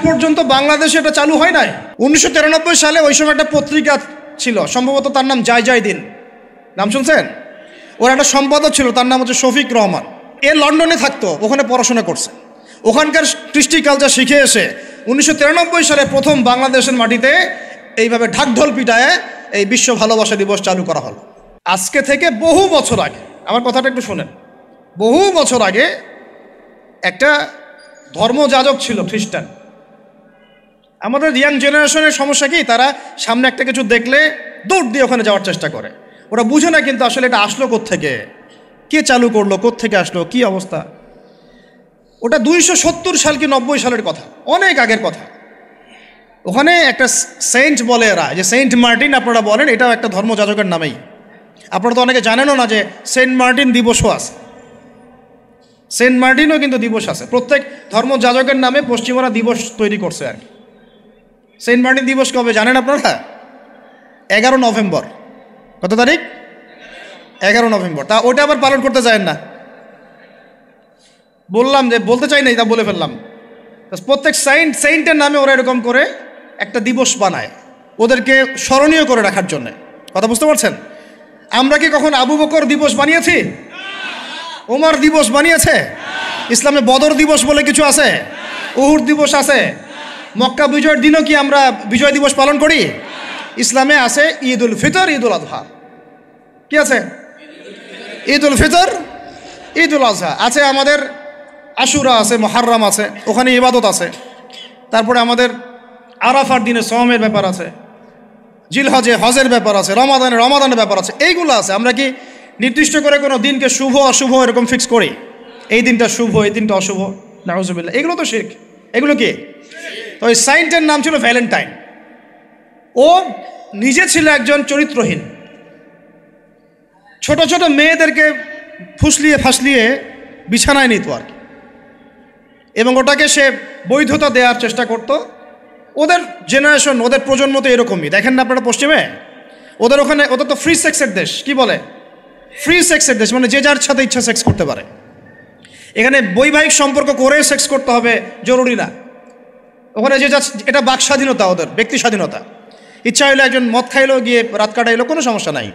পর্যন্ত বাংলাদেশে এটা চালু হয় নাই। 1993 সালে ওই সময় একটা পত্রিকা ছিল, সম্ভবত তার নাম জয় দিন, নাম শুনছেন? ওর একটা সম্পাদক ছিল, তার নাম হচ্ছে শফিক রহমান। এ লন্ডনে থাকতো, ওখানে পড়াশোনা করছে, ওখানকার কৃষ্টি কালচার শিখে এসে 1993 সালে প্রথম বাংলাদেশের মাটিতে এইভাবে ঢাকঢোল পিটায় এই বিশ্ব ভালোবাসা দিবস চালু করা হলো। আজকে থেকে বহু বছর আগে, আমার কথাটা একটু শোনেন, বহু বছর আগে একটা ধর্মযাজক ছিল খ্রিস্টান। আমাদের ইয়াং জেনারেশনের সমস্যা কি, তারা সামনে একটা কিছু দেখলে দৌড় দিয়ে ওখানে যাওয়ার চেষ্টা করে। ওরা বুঝে না কিন্তু আসলে এটা আসলো কোত্থেকে, কে চালু করলো, কোত্থেকে আসলো, কি অবস্থা। ওটা 270 সাল কি 90 সালের কথা, অনেক আগের কথা। ওখানে একটা সেন্ট বলে এরা, যে সেন্ট মার্টিন আপনারা বলেন, এটাও একটা ধর্মযাজকের নামেই। আপনারা তো অনেকে জানেনও না যে সেন্ট মার্টিন দিবসও আছে, সেন্ট মার্টিনও কিন্তু দিবস আছে। প্রত্যেক ধর্মযাজকের নামে পশ্চিমরা দিবস তৈরি করছে আর কি। সেন্ট মার্টিন দিবস কবে জানেন আপনারা? 11 নভেম্বর। কত তারিখ? 11 নভেম্বর। তা ওটা আবার পালন করতে চায় না, বললাম যে বলতে চাই নাই, তা বলে ফেললাম। প্রত্যেক সেন্টের নামে ওরা এরকম করে একটা দিবস বানায়, ওদেরকে স্মরণীয় করে রাখার জন্যে। কথা বুঝতে পারছেন? আমরা কি কখন আবু বকর দিবস বানিয়েছি? ওমর দিবস বানিয়েছে? ইসলামে বদর দিবস বলে কিছু আছে, উহুদ দিবস আছে, মক্কা বিজয়ের দিনও কি আমরা বিজয় দিবস পালন করি? ইসলামে আছে ঈদ উল ফিতর, ঈদ উল আজহা। কি আছে? ঈদ উল ফিতর, ঈদ উল আজহা আছে। আমাদের আশুরা আছে, মুহররম আছে, ওখানে ইবাদত আছে। তারপরে আমাদের আরাফার দিনে সওমের ব্যাপার আছে, জিলহজে হজের ব্যাপার আছে, রমাদানের ব্যাপার আছে, এইগুলো আছে। আমরা কি নির্দিষ্ট করে কোনো দিনকে শুভ অশুভ এরকম ফিক্স করি? এই দিনটা শুভ, এই দিনটা অশুভ? নাউজুবিল্লাহ, এগুলো তো শিরক। এগুলো কি? তো ওই সাইন্টের নাম ছিল ভ্যালেন্টাইন। ও নিজে ছিল একজন চরিত্রহীন, ছোট ছোট মেয়েদেরকে ফাসলিয়ে বিছানায় নিত আর কি, এবং ওটাকে সে বৈধতা দেওয়ার চেষ্টা করত। ওদের জেনারেশন, ওদের প্রজন্ম তো এরকমই। দেখেন না আপনারা পশ্চিমে, ওদের ওখানে, ওদের তো ফ্রি সেক্সের দেশ। কি বলে? ফ্রি সেক্সের দেশ, মানে যে যার সাথে ইচ্ছা সেক্স করতে পারে। এখানে বৈবাহিক সম্পর্ক করে সেক্স করতে হবে জরুরি না। ওখানে যে যা, এটা বাক স্বাধীনতা, ওদের ব্যক্তি স্বাধীনতা। ইচ্ছা হইলো একজন মদ খাইলো, গিয়ে রাত কাটাইলো, কোনো সমস্যা নাই।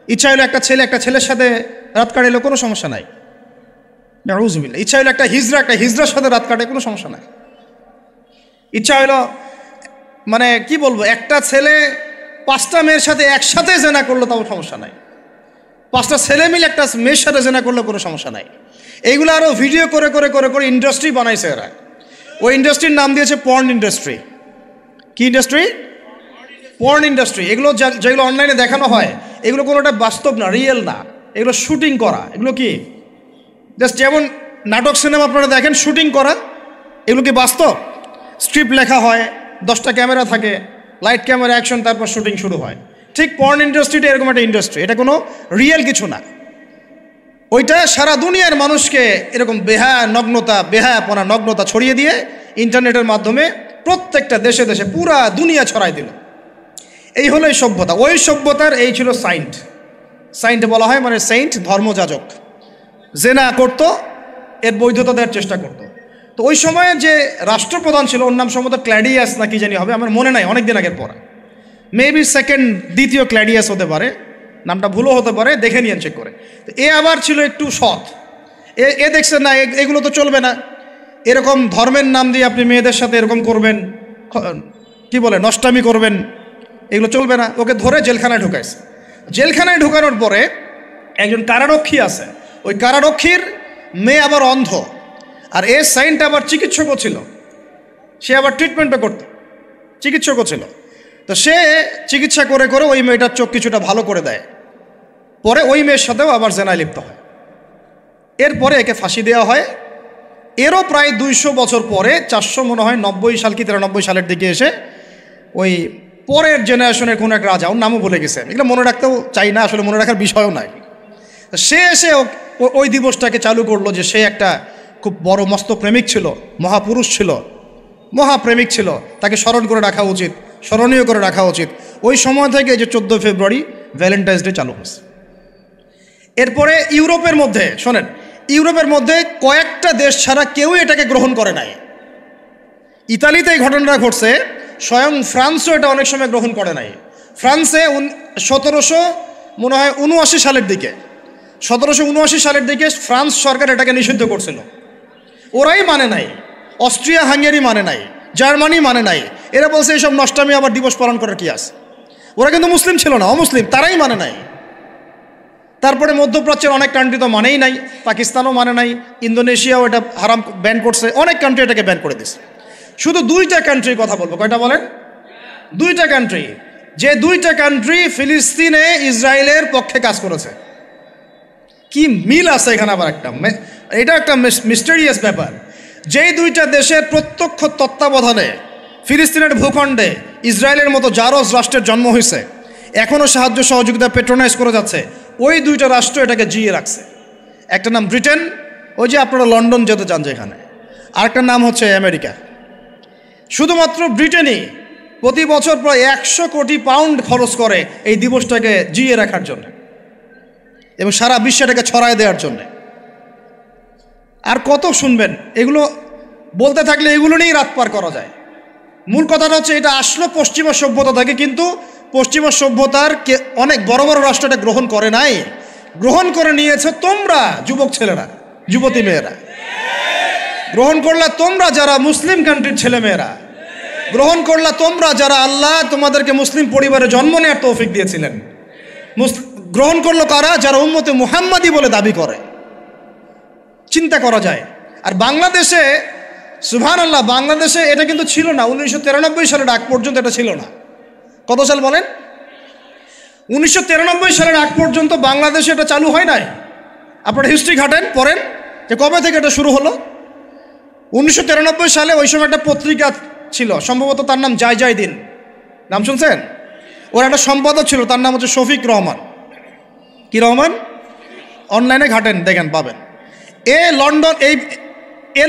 ইচ্ছা হইলো একটা ছেলের সাথে রাত কাটাইলো, কোনো সমস্যা নাই। নাউজুবিল্লাহ। ইচ্ছা হইলো একটা হিজড়ার সাথে রাত কাটায়, কোনো সমস্যা নাই। ইচ্ছা হইলো, মানে কি বলবো, একটা ছেলে 5টা মেয়ের সাথে একসাথে জেনা করলো, তাও সমস্যা নাই। 5টা ছেলে মিলে একটা মেয়ের সাথে জেনা করলে কোনো সমস্যা নাই। এইগুলো আরও ভিডিও করে করে করে করে ইন্ডাস্ট্রি বানাইছে এরা। ওই ইন্ডাস্ট্রির নাম দিয়েছে পর্ন ইন্ডাস্ট্রি। কি ইন্ডাস্ট্রি? Porn industry. এগুলো যেগুলো অনলাইনে দেখানো হয়, এগুলো কোনোটা বাস্তব না, রিয়েল না, এগুলো শুটিং করা। এগুলো কি জাস্ট যেমন নাটক সিনেমা আপনারা দেখেন শুটিং করা, এগুলো কি বাস্তব? স্ক্রিপ্ট লেখা হয়, 10টা ক্যামেরা থাকে, লাইট ক্যামেরা অ্যাকশন, তারপর শুটিং শুরু হয়। ঠিক পর্ন ইন্ডাস্ট্রিটা এরকম একটা ইন্ডাস্ট্রি, এটা কোনো রিয়েল কিছু না। ওইটা সারা দুনিয়ার মানুষকে এরকম বেহায়াপনা নগ্নতা ছড়িয়ে দিয়ে ইন্টারনেটের মাধ্যমে প্রত্যেকটা দেশে দেশে পুরা দুনিয়া ছড়াই দিল। এই হলো এই সভ্যতা। ওই সভ্যতার এই ছিল সাইন্ট বলা হয়, মানে সেন্ট ধর্মযাজক। জেনা করত, এর বৈধতা দেওয়ার চেষ্টা করত। তো ওই সময়ে যে রাষ্ট্রপ্রধান ছিল, ওর নাম সম্ভবত ক্ল্যাডিয়াস না কি জানি হবে, আমার মনে নাই, অনেকদিন আগের পড়া। মেবি দ্বিতীয় ক্ল্যাডিয়াস হতে পারে, নামটা ভুলও হতে পারে, দেখে নিয়েন চেক করে। তো এ আবার ছিল একটু সৎ। এ দেখছেন না, এগুলো তো চলবে না, এরকম ধর্মের নাম দিয়ে আপনি মেয়েদের সাথে এরকম করবেন, কি বলে, নষ্টামি করবেন, এগুলো চলবে না। ওকে ধরে জেলখানায় ঢুকাইছে। জেলখানায় ঢুকানোর পরে একজন কারারক্ষী আছে, ওই কারারক্ষীর মেয়ে আবার অন্ধ, আর এ সাইন্ট আবার চিকিৎসকও ছিল, সে আবার ট্রিটমেন্টও করত, চিকিৎসকও ছিল। তো সে চিকিৎসা করে করে ওই মেয়েটার চোখ কিছুটা ভালো করে দেয়। পরে ওই মেয়ের সাথেও আবার জেনায় লিপ্ত হয়। এরপরে একে ফাঁসি দেওয়া হয়। এরও প্রায় 200 বছর পরে, 400 মনে হয় 90 সাল কি 93 সালের দিকে এসে ওই পরের জেনারেশনের কোনো এক রাজা, ওর নামও ভুলে গেছে, এগুলো মনে রাখতেও চাই না, আসলে মনে রাখার বিষয়ও নাই। সে এসে ওই দিবসটাকে চালু করলো, যে সে একটা খুব বড় মস্ত প্রেমিক ছিল, মহাপুরুষ ছিল, মহাপ্রেমিক ছিল, তাকে স্মরণ করে রাখা উচিত, স্মরণীয় করে রাখা উচিত। ওই সময় থেকে যে 14 ফেব্রুয়ারি ভ্যালেন্টাইন্স ডে চালু হয়েছে। এরপরে ইউরোপের মধ্যে, শোনেন, ইউরোপের মধ্যে কয়েকটা দেশ ছাড়া কেউই এটাকে গ্রহণ করে নাই। ইতালিতে এই ঘটনাটা ঘটছে, স্বয়ং ফ্রান্সও এটা অনেক সময় গ্রহণ করে নাই। ফ্রান্সে 1779 সালের দিকে 1779 সালের দিকে ফ্রান্স সরকার এটাকে নিষিদ্ধ করছিল। ওরাই মানে নাই, অস্ট্রিয়া হাঙ্গেরি মানে নাই, জার্মানি মানে নাই। এরা বলছে এইসব নষ্টামি আবার দিবস পালন করার কি আছে। ওরা কিন্তু মুসলিম ছিল না, অমুসলিম, তারাই মানে নাই। তারপরে মধ্যপ্রাচ্যের অনেক কান্ট্রি তো মানেই নাই, পাকিস্তানও মানে নাই, ইন্দোনেশিয়াও এটা হারাম ব্যান করছে, অনেক কান্ট্রি এটাকে ব্যান করে দিছে। শুধু 2টা কান্ট্রির কথা বলবো। কয়টা বলেন? 2টা কান্ট্রি, যে 2টা কান্ট্রি ফিলিস্তিনে ইসরায়েলের পক্ষে কাজ করেছে। কি মিল আছে এখানে আবার এটা একটা মিস্টেরিয়াস ব্যাপার। যেই 2টা দেশের প্রত্যক্ষ তত্ত্বাবধানে ফিলিস্তিনের ভূখণ্ডে ইসরায়েলের মতো জারজ রাষ্ট্রের জন্ম হয়েছে, এখনও সাহায্য সহযোগিতা পেট্রোনাইজ করে যাচ্ছে, ওই 2টা রাষ্ট্র এটাকে জিয়ে রাখছে। একটা নাম ব্রিটেন, ওই যে আপনারা লন্ডন যেতে চান যেখানে, আরেকটা নাম হচ্ছে আমেরিকা। শুধুমাত্র ব্রিটেনই প্রতি বছর প্রায় 100 কোটি পাউন্ড খরচ করে এই দিবসটাকে জিয়ে রাখার জন্য এবং সারা বিশ্বে এটাকে ছড়ায় দেওয়ার জন্য। আর কত শুনবেন, এগুলো বলতে থাকলে এগুলো নিয়েই রাত পার করা যায়। মূল কথাটা হচ্ছে এটা আসলো পশ্চিমা সভ্যতা থেকে, কিন্তু পশ্চিমা সভ্যতার অনেক বড় বড় রাষ্ট্র এটা গ্রহণ করে নাই, গ্রহণ করে নিয়েছে তোমরা যুবক ছেলেরা, যুবতী মেয়েরা গ্রহণ করলা, তোমরা যারা মুসলিম কান্ট্রির ছেলে মেয়েরা গ্রহণ করলা, তোমরা যারা আল্লাহ তোমাদেরকে মুসলিম পরিবারে জন্ম নেওয়ার তৌফিক দিয়েছিলেন। গ্রহণ করলো কারা? যারা উম্মতে মুহাম্মাদি বলে দাবি করে। চিন্তা করা যায়। আর বাংলাদেশে সুবহানাল্লাহ, বাংলাদেশে এটা কিন্তু ছিল না। 1993 সালের আগ পর্যন্ত এটা ছিল না। কত সাল বলেন? 1993 সালের আগ পর্যন্ত বাংলাদেশে এটা চালু হয় নাই। আপনারা হিস্ট্রি ঘাটেন, পড়েন যে কবে থেকে এটা শুরু হলো। 1993 সালে ওই সময় একটা পত্রিকা ছিল, সম্ভবত তার নাম জয় দিন, নাম শুনছেন? ওর একটা সম্পাদক ছিল, তার নাম হচ্ছে শফিক রহমান। কি রহমান? অনলাইনে ঘাটেন, দেখেন পাবেন।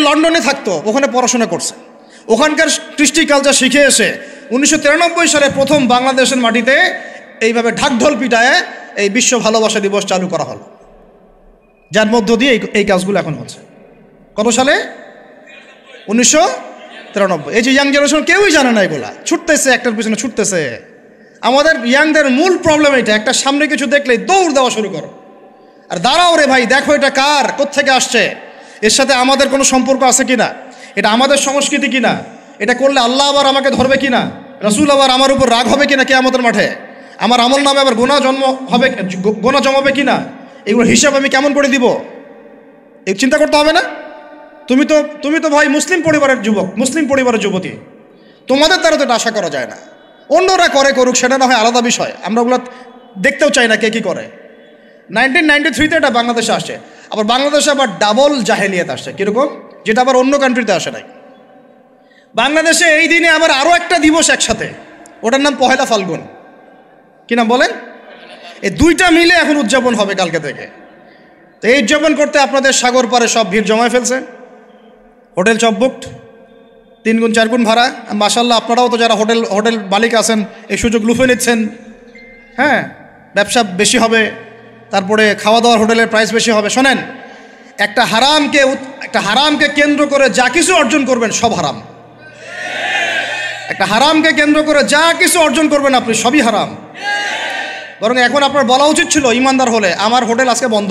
লন্ডনে থাকতো, ওখানে পড়াশোনা করছে, ওখানকার কৃষ্টি কালচার শিখে এসে 1993 সালে প্রথম বাংলাদেশের মাটিতে এইভাবে ঢাকঢোল পিটায় এই বিশ্ব ভালোবাসা দিবস চালু করা হলো, যার মধ্য দিয়ে এই কাজগুলো এখন হচ্ছে। কত সালে? 1993। এই যে ইয়াং জেনারেশন কেউই জানে না, এগুলা ছুটতেছে, একটার পিছনে ছুটতেছে। আমাদের ইয়াংদের মূল প্রবলেম এটা, একটা সামনে কিছু দেখলেই দৌড় দেওয়া শুরু করো, আর দাঁড়াও রে ভাই, দেখো এটা কার, কোত্থেকে আসছে, এর সাথে আমাদের কোনো সম্পর্ক আছে কিনা, এটা আমাদের সংস্কৃতি কিনা, এটা করলে আল্লাহ আবার আমাকে ধরবে কিনা, রাসূল আবার আমার উপর রাগ হবে কিনা কিয়ামতের মাঠে, আমার আমল নামে আবার গোনা জমাবে কিনা, এগুলো হিসাব আমি কেমন করে দিব, এই চিন্তা করতে হবে না? তুমি তো ভাই মুসলিম পরিবারের যুবক, মুসলিম পরিবারের যুবতী, তোমাদের দ্বারা তো এটা আশা করা যায় না। অন্যরা করুক, সেটা না হয় আলাদা বিষয়, আমরা ওগুলো দেখতেও চাই না কে কী করে। 1993-তে এটা বাংলাদেশে আসে, আবার বাংলাদেশে আবার ডাবল জাহেলিয়াত আসছে। কীরকম? যেটা আবার অন্য কান্ট্রিতে আসে নাই। বাংলাদেশে এই দিনে আবার আরও একটা দিবস একসাথে, ওটার নাম পহেলা ফাল্গুন। কি নাম বলেন? এই 2টা মিলে এখন উদযাপন হবে কালকে থেকে। তো এই উদযাপন করতে আপনাদের সাগর পারে সব ভিড় জমায় ফেলছে, হোটেল সব বুকড, 3 গুণ 4 গুণ ভাড়া। মাশাআল্লাহ, আপনারাও তো যারা হোটেল মালিক আছেন এই সুযোগ লুফে নিচ্ছেন। হ্যাঁ, ব্যবসা বেশি হবে, তারপরে খাওয়া দাওয়ার হোটেলের প্রাইস বেশি হবে। শোনেন, একটা হারামকে কেন্দ্র করে যা কিছু অর্জন করবেন সব হারাম। একটা হারামকে কেন্দ্র করে যা কিছু অর্জন করবেন আপনি, সবই হারাম। বরং এখন আপনার বলা উচিত ছিল ইমানদার হলে, আমার হোটেল আজকে বন্ধ।